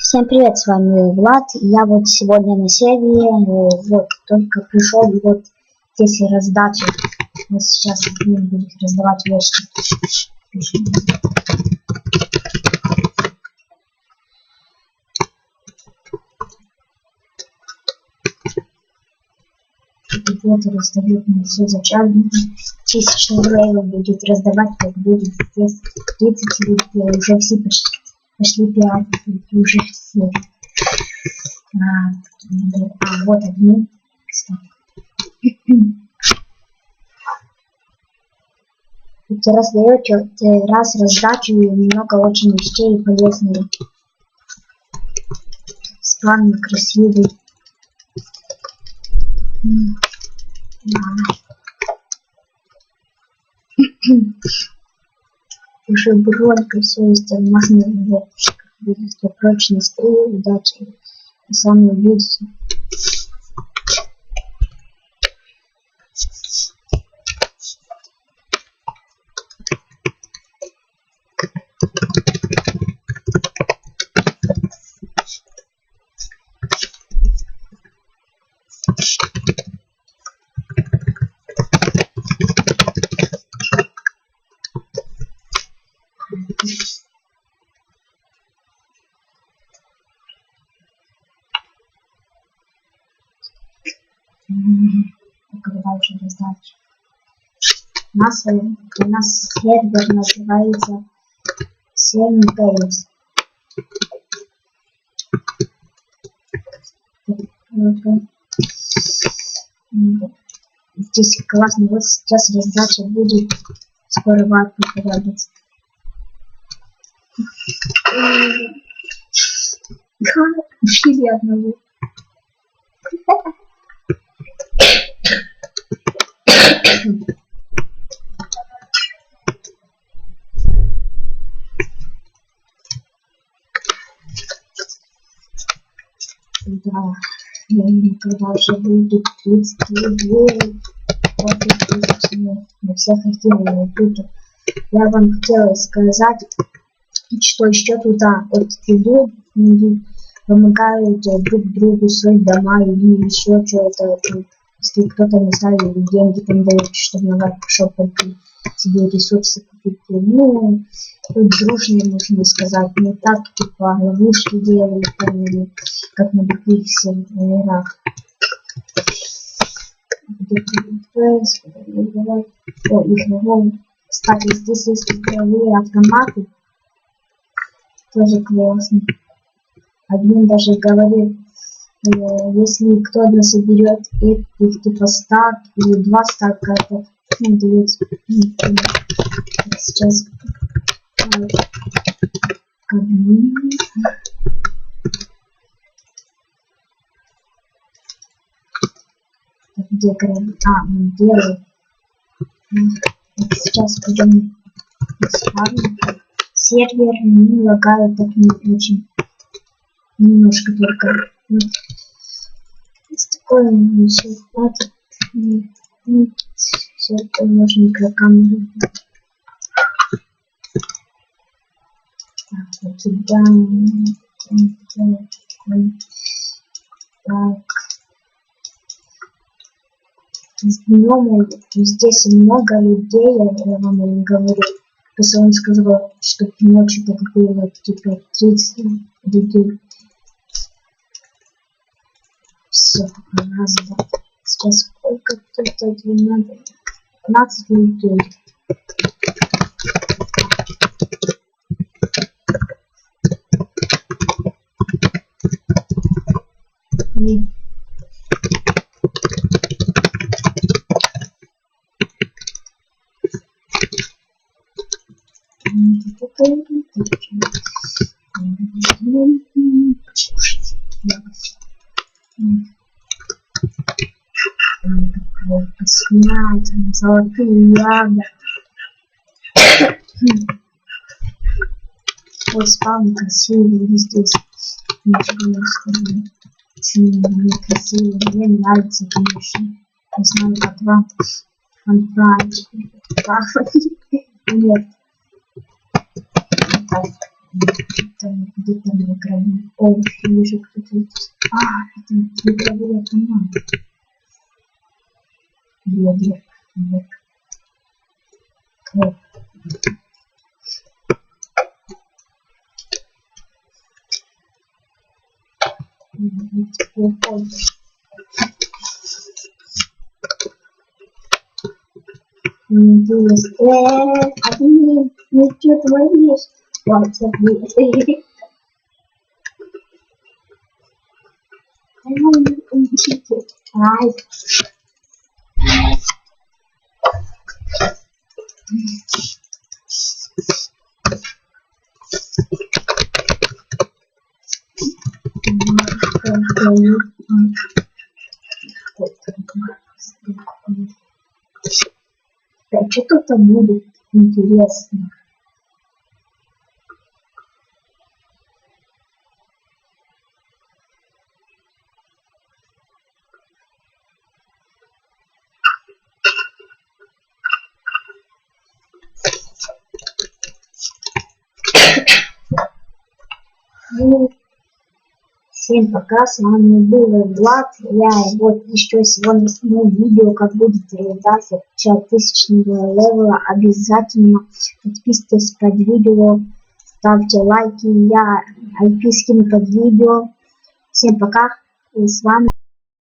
Всем привет, с вами Влад. Я вот сегодня на сервере, вот только пришел, и вот здесь раздача. Вот сейчас будет раздавать вещи. Вот раздают мне все за час. 1000 рублей будет раздавать, как будет здесь 30 рублей. Уже все пошли пиратить, уже все. Вот одни. Ты раздаете раз раздачу и много очень вещей полезные. Странный, красивый. Уже бронька, все есть алмазные видите, прочность, удачи. И сами увидите. Когда уже раздача. У нас сервер называется 7 Games. Здесь классно. Вот сейчас раздача будет. Скоро ват появится. Ушли одного. Да, когда уже будет 30 рублей, мы все хотели купить. Я вам хотела сказать, что еще туда вот идут, помогают друг другу строить дома или еще что-то. Если кто-то не ставит деньги, там дают, чтобы на варкшоп себе ресурсы купить. Ну, тут дружно, можно сказать, не так, типа, ловушки делают, или как на других серверах. О, их много. Кстати, здесь есть игровые автоматы. Тоже классно. Один даже говорит, если кто-то соберет их типа стак или 2 стака, это дается. Сейчас где мы делаем. Сейчас пойдем сервер не лагает, так не очень. Немножко только. Такое все хватит. Все это можно микрокамеру. Так, покидаем. Так. Днем здесь много людей, я вам говорю. Просто он сказал, что ночью так было типа 30 людей. Все, раз, два. Сейчас сколько тут надо? 15 людей. Снять золотые яды. Вот спам красивый здесь. Ничего не скажу. Очень красивый. Мне нравится, конечно. Не знаю, как вам. Он правильный. Нет. там где-то на экране. О, вижу, кто-то. Это игровые команды. Блядь. Интересно. А ты не что творишь? Вот, смотри. Ай. Да что тут будет интересно? Ну, всем пока, с вами был Влад. Я вот еще сегодня сниму видео, как будет реализация 5000-го левела. Обязательно подписывайтесь под видео, ставьте лайки, я IP скину под видео. Всем пока, и с вами